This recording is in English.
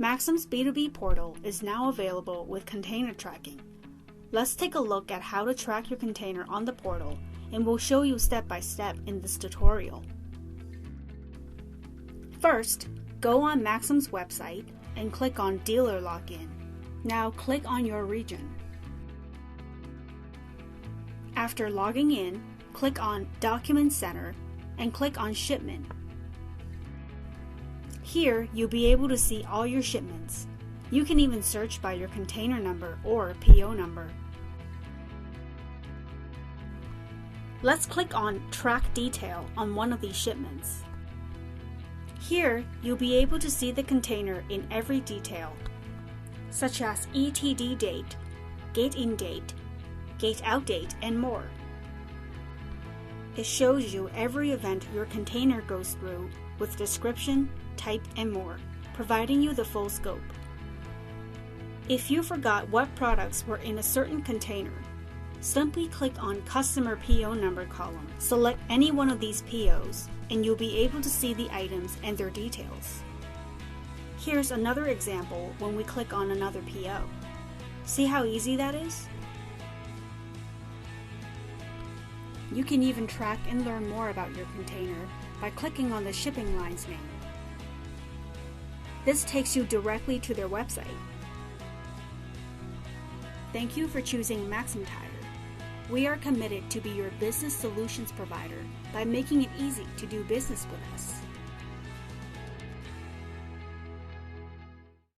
MAXAM's B2B portal is now available with container tracking. Let's take a look at how to track your container on the portal, and we'll show you step by step in this tutorial. First, go on MAXAM's website and click on Dealer Login. Now click on your region. After logging in, click on Document Center and click on Shipment. Here, you'll be able to see all your shipments. You can even search by your container number or PO number. Let's click on Track Detail on one of these shipments. Here, you'll be able to see the container in every detail, such as ETD date, gate in date, gate out date, and more. It shows you every event your container goes through with description, type, and more, providing you the full scope. If you forgot what products were in a certain container, simply click on Customer PO Number column. Select any one of these POs, and you'll be able to see the items and their details. Here's another example when we click on another PO. See how easy that is? You can even track and learn more about your container by clicking on the shipping line's name. This takes you directly to their website. Thank you for choosing MAXAM Tire. We are committed to be your business solutions provider by making it easy to do business with us.